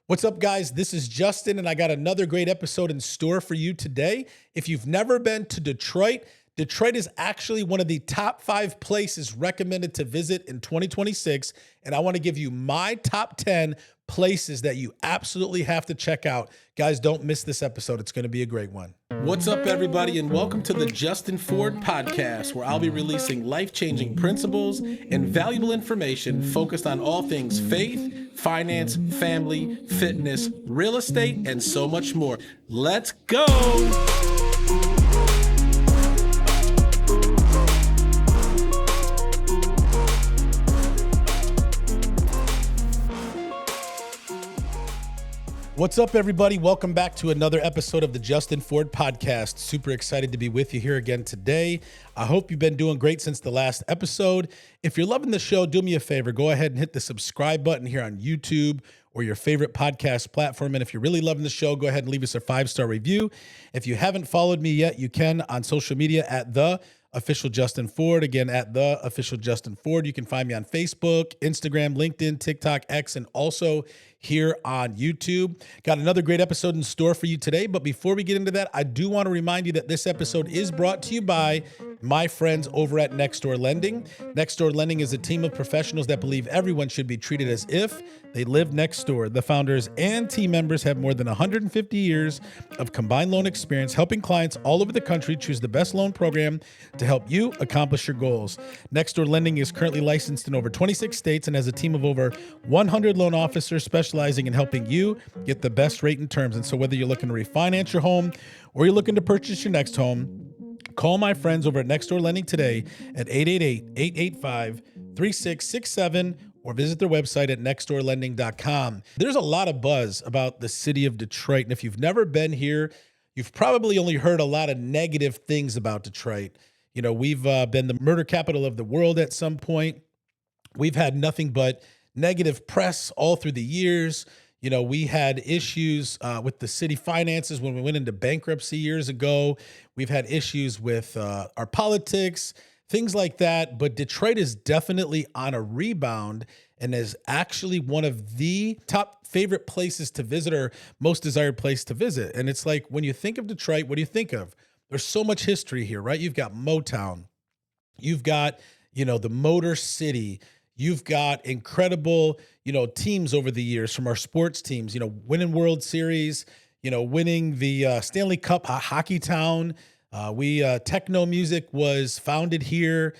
What's up, guys? This is Justin, and I got another great episode in store for you today. If you've never been to Detroit, Detroit is actually one of the top 5 places recommended to visit in 2026, and I want to give you my top 10 places that you absolutely have to check out. Guys, don't miss this episode. It's going to be a great one. What's up, everybody, and welcome to the Justin Ford Podcast, where I'll be releasing life-changing principles and valuable information focused on all things faith, finance, family, fitness, real estate, and so much more. Let's go! What's up, everybody? Welcome back to another episode of the Justin Ford Podcast. Super excited to be with you here again today. I hope you've been doing great since the last episode. If you're loving the show, do me a favor. Go ahead and hit the subscribe button here on YouTube or your favorite podcast platform. And if you're really loving the show, go ahead and leave us a 5-star review. If you haven't followed me yet, you can on social media at The Official Justin Ford. Again, at The Official Justin Ford. You can find me on Facebook, Instagram, LinkedIn, TikTok, X, and also here on YouTube. Got another great episode in store for you today. But before we get into that, I do want to remind you that this episode is brought to you by my friends over at Next Door Lending. Next Door Lending is a team of professionals that believe everyone should be treated as if they live next door. The founders and team members have more than 150 years of combined loan experience, helping clients all over the country choose the best loan program to help you accomplish your goals. Next Door Lending is currently licensed in over 26 states and has a team of over 100 loan officers specializing in helping you get the best rate and terms. And so whether you're looking to refinance your home or you're looking to purchase your next home, call my friends over at Next Door Lending today at 888-885-3667 or visit their website at nextdoorlending.com. There's a lot of buzz about the city of Detroit, and if you've never been here, you've probably only heard a lot of negative things about Detroit. You know, we've been the murder capital of the world at some point. We've had nothing but negative press all through the years. You know, we had issues with the city finances when we went into bankruptcy years ago. We've had issues with our politics, things like that. But Detroit is definitely on a rebound and is actually one of the top favorite places to visit or most desired place to visit. And it's like, when you think of Detroit, what do you think of? There's so much history here, right? You've got Motown. You've got, the Motor City. You've got incredible, teams over the years from our sports teams, winning World Series, winning the Stanley Cup Hockey Town. Techno music was founded here.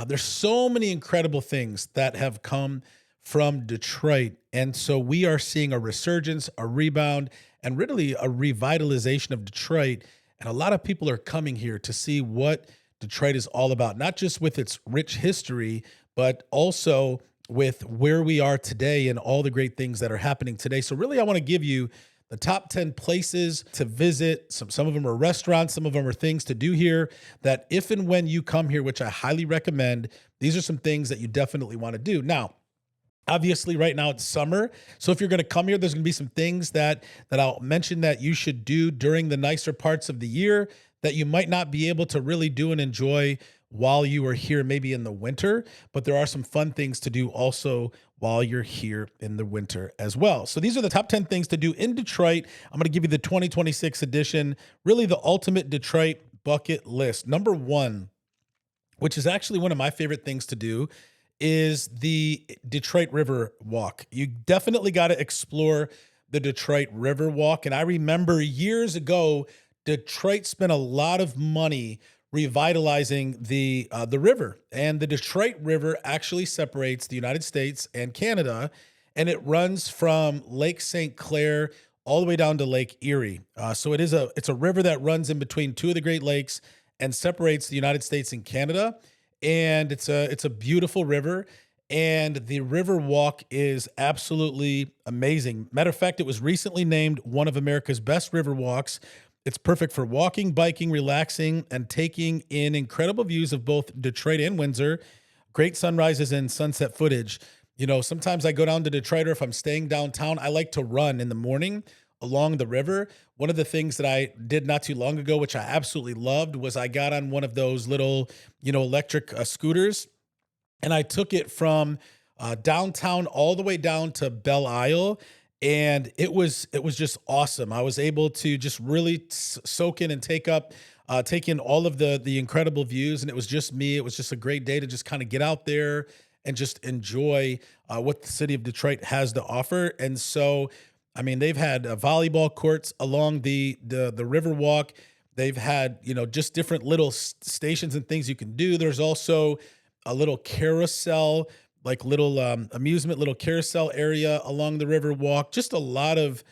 There's so many incredible things that have come from Detroit. And so we are seeing a resurgence, a rebound, and really a revitalization of Detroit. And a lot of people are coming here to see what Detroit is all about, not just with its rich history, but also with where we are today and all the great things that are happening today. So really, I want to give you the top 10 places to visit. Some of them are restaurants, some of them are things to do here that if and when you come here, which I highly recommend, these are some things that you definitely want to do. Now, obviously, right now it's summer. So if you're going to come here, there's going to be some things that I'll mention that you should do during the nicer parts of the year that you might not be able to really do and enjoy while you are here, maybe in the winter, but there are some fun things to do also while you're here in the winter as well. So these are the top 10 things to do in Detroit. I'm going to give you the 2026 edition, really the ultimate Detroit bucket list. Number 1, which is actually one of my favorite things to do, is the Detroit Riverwalk. You definitely got to explore the Detroit Riverwalk. And I remember years ago, Detroit spent a lot of money revitalizing the river. And the Detroit River actually separates the United States and Canada, and it runs from Lake St. Clair all the way down to Lake Erie. So it's a river that runs in between two of the Great Lakes and separates the United States and Canada. And it's a beautiful river. And the Riverwalk is absolutely amazing. Matter of fact, it was recently named one of America's best river walks. It's perfect for walking, biking, relaxing, and taking in incredible views of both Detroit and Windsor, great sunrises and sunset footage. Sometimes I go down to Detroit, or if I'm staying downtown, I like to run in the morning along the river. One of the things that I did not too long ago, which I absolutely loved, was I got on one of those little, electric scooters, and I took it from downtown all the way down to Belle. and it was just awesome. I was able to just really soak in and take in all of the incredible views, and it was just me. It was just a great day to just kind of get out there and just enjoy what the city of Detroit has to offer. And so, I mean, they've had volleyball courts along the Riverwalk. They've had, just different little stations and things you can do. There's also a little carousel, like little amusement, little carousel area along the Riverwalk. Just a lot of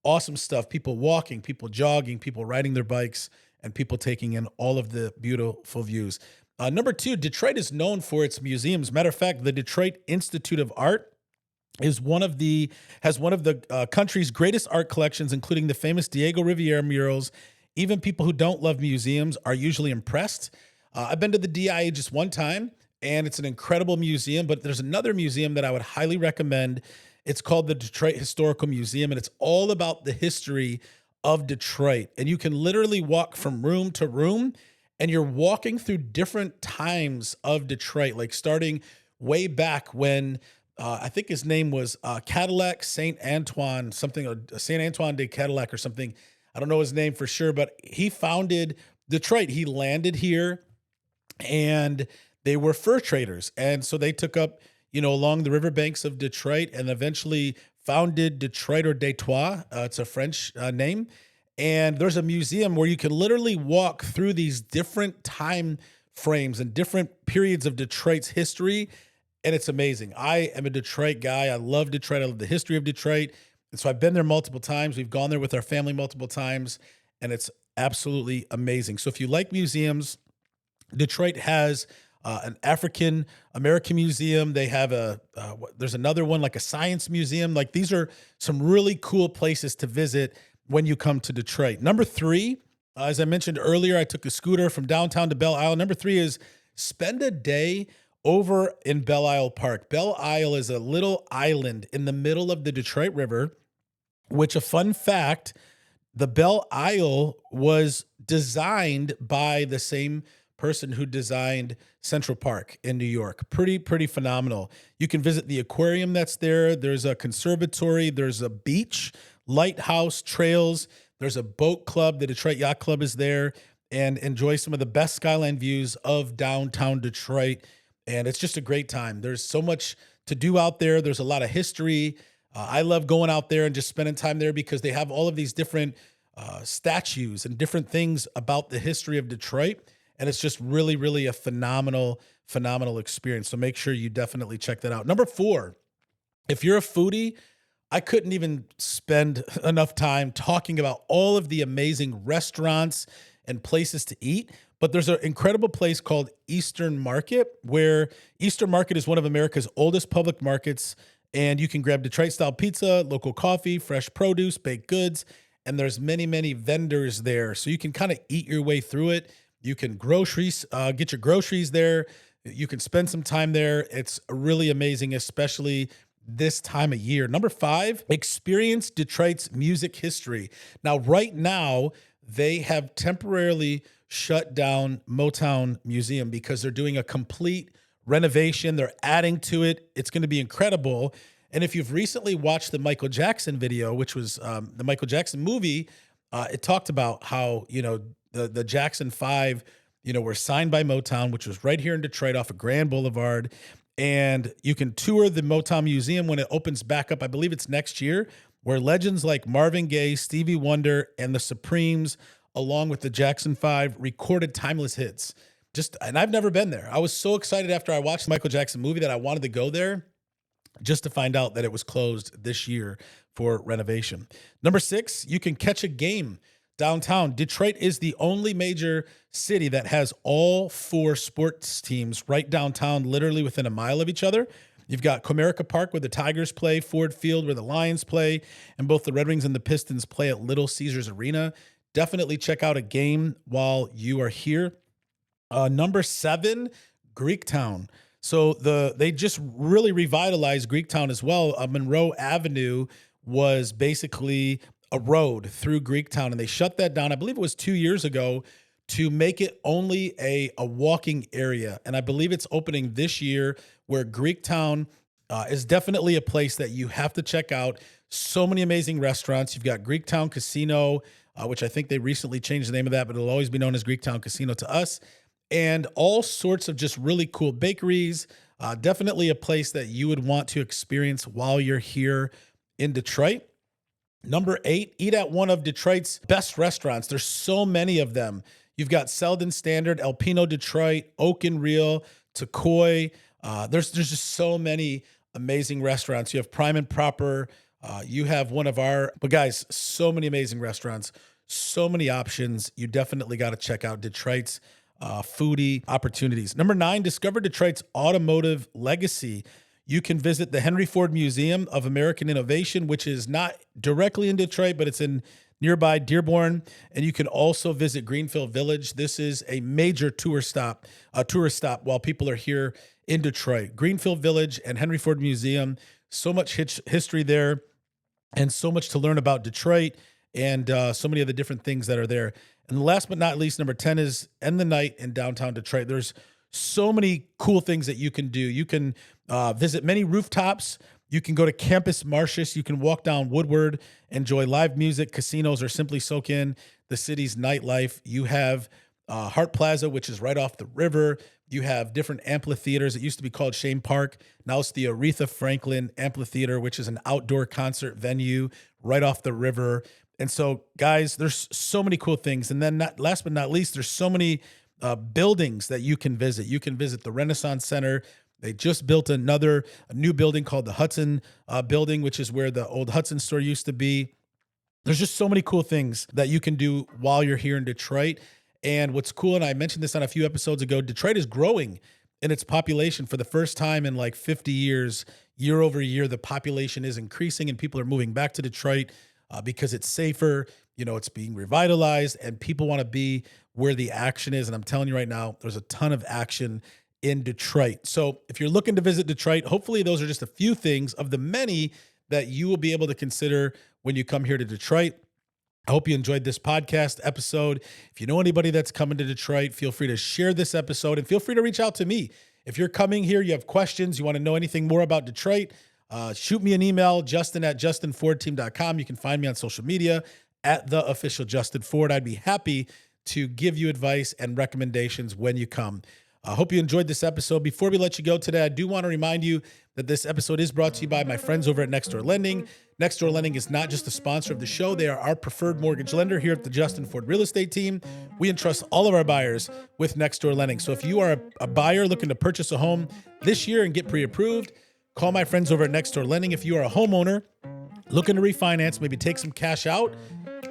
awesome stuff. People walking, people jogging, people riding their bikes, and people taking in all of the beautiful views. Number two, Detroit is known for its museums. Matter of fact, the Detroit Institute of Art is one of the country's greatest art collections, including the famous Diego Rivera murals. Even people who don't love museums are usually impressed. I've been to the DIA just one time, and it's an incredible museum. But there's another museum that I would highly recommend. It's called the Detroit Historical Museum, and it's all about the history of Detroit. And you can literally walk from room to room, and you're walking through different times of Detroit, like starting way back when I think his name was Cadillac Saint Antoine, something, Saint Antoine de Cadillac or something. I don't know his name for sure, but he founded Detroit. He landed here, and they were fur traders. And so they took up, along the riverbanks of Detroit, and eventually founded Detroit or Detroit. It's a French name. And there's a museum where you can literally walk through these different time frames and different periods of Detroit's history. And it's amazing. I am a Detroit guy. I love Detroit. I love the history of Detroit. And so I've been there multiple times. We've gone there with our family multiple times, and it's absolutely amazing. So if you like museums, Detroit has an African American museum. They have there's another one, like a science museum. Like, these are some really cool places to visit when you come to Detroit. Number three, as I mentioned earlier, I took a scooter from downtown to Belle Isle. Number three is spend a day over in Belle Isle Park. Belle Isle is a little island in the middle of the Detroit River, which, a fun fact, the Belle Isle was designed by the same person who designed Central Park in New York. Pretty phenomenal. You can visit the aquarium that's there. There's a conservatory. There's a beach, lighthouse, trails. There's a boat club. The Detroit Yacht Club is there, and enjoy some of the best skyline views of downtown Detroit. And it's just a great time. There's so much to do out there. There's a lot of history. I love going out there and just spending time there because they have all of these different statues and different things about the history of Detroit. And it's just really a phenomenal experience. So make sure you definitely check that out. Number four, if you're a foodie, I couldn't even spend enough time talking about all of the amazing restaurants and places to eat. But there's an incredible place called Eastern Market, where Eastern Market is one of America's oldest public markets. And you can grab Detroit-style pizza, local coffee, fresh produce, baked goods. And there's many vendors there. So you can kind of eat your way through it. You can get your groceries there. You can spend some time there. It's really amazing, especially this time of year. Number five, experience Detroit's music history. Now, right now, they have temporarily shut down Motown Museum because they're doing a complete renovation. They're adding to it. It's going to be incredible. And if you've recently watched the Michael Jackson video, which was the Michael Jackson movie, it talked about how, the Jackson 5, were signed by Motown, which was right here in Detroit off of Grand Boulevard. And you can tour the Motown Museum when it opens back up. I believe it's next year, where legends like Marvin Gaye, Stevie Wonder, and the Supremes, along with the Jackson 5, recorded timeless hits. And I've never been there. I was so excited after I watched the Michael Jackson movie that I wanted to go there, just to find out that it was closed this year for renovation. Number six, you can catch a game downtown. Detroit is the only major city that has all four sports teams right downtown, literally within a mile of each other. You've got Comerica Park, where the Tigers play, Ford Field, where the Lions play, and both the Red Wings and the Pistons play at Little Caesars Arena. Definitely check out a game while you are here. Number seven, Greektown. So they just really revitalized Greektown as well. Monroe Avenue was basically a road through Greektown, and they shut that down. I believe it was 2 years ago, to make it only a walking area. And I believe it's opening this year, where Greektown is definitely a place that you have to check out. So many amazing restaurants. You've got Greektown Casino, which I think they recently changed the name of that, but it'll always be known as Greektown Casino to us. And all sorts of just really cool bakeries. Definitely a place that you would want to experience while you're here in Detroit. Number 8, eat at one of Detroit's best restaurants. There's so many of them. You've got Selden Standard, El Pino Detroit, Oak and Real, Takoi. There's just so many amazing restaurants. You have Prime and Proper. You have but guys, so many amazing restaurants, so many options. You definitely got to check out Detroit's foodie opportunities. Number 9, discover Detroit's automotive legacy. You can visit the Henry Ford Museum of American Innovation, which is not directly in Detroit, but it's in nearby Dearborn. And you can also visit Greenfield Village. This is a major tourist stop while people are here in Detroit. Greenfield Village and Henry Ford Museum, so much history there and so much to learn about Detroit and so many of the different things that are there. And last but not least, number 10 is End the Night in downtown Detroit. There's so many cool things that you can do. You can visit many rooftops. You can go to Campus Martius. You can walk down Woodward, enjoy live music, casinos, or simply soak in the city's nightlife. You have Hart Plaza, which is right off the river. You have different amphitheaters. It used to be called Shane Park. Now it's the Aretha Franklin Amphitheater, which is an outdoor concert venue right off the river. And so, guys, there's so many cool things. And then last but not least, there's so many buildings that you can visit. You can visit the Renaissance Center. They just built a new building called the Hudson Building, which is where the old Hudson store used to be. There's just so many cool things that you can do while you're here in Detroit. And what's cool, and I mentioned this on a few episodes ago, Detroit is growing in its population for the first time in like 50 years. Year over year, the population is increasing and people are moving back to Detroit because it's safer. You know, it's being revitalized and people want to be where the action is. And I'm telling you right now, there's a ton of action in Detroit. So if you're looking to visit Detroit, hopefully those are just a few things of the many that you will be able to consider when you come here to Detroit. I hope you enjoyed this podcast episode. If you know anybody that's coming to Detroit, feel free to share this episode and feel free to reach out to me. If you're coming here, you have questions, you want to know anything more about Detroit, shoot me an email, justin@justinfordteam.com. You can find me on social media at the official Justin Ford. I'd be happy to give you advice and recommendations when you come. I hope you enjoyed this episode. Before we let you go today, I do want to remind you that this episode is brought to you by my friends over at Next Door Lending. Next Door Lending is not just a sponsor of the show. They are our preferred mortgage lender here at the Justin Ford Real Estate Team. We entrust all of our buyers with Next Door Lending. So if you are a buyer looking to purchase a home this year and get pre-approved, call my friends over at Next Door Lending. If you are a homeowner looking to refinance, maybe take some cash out,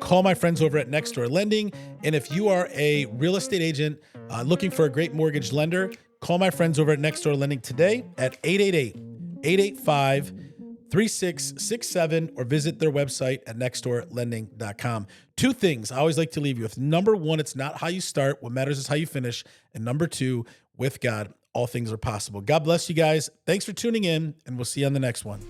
call my friends over at Next Door Lending. And if you are a real estate agent looking for a great mortgage lender, call my friends over at Next Door Lending today at 888-885-3667 or visit their website at nextdoorlending.com. 2 things I always like to leave you with. Number 1, it's not how you start. What matters is how you finish. And number 2, with God, all things are possible. God bless you guys. Thanks for tuning in, and we'll see you on the next one.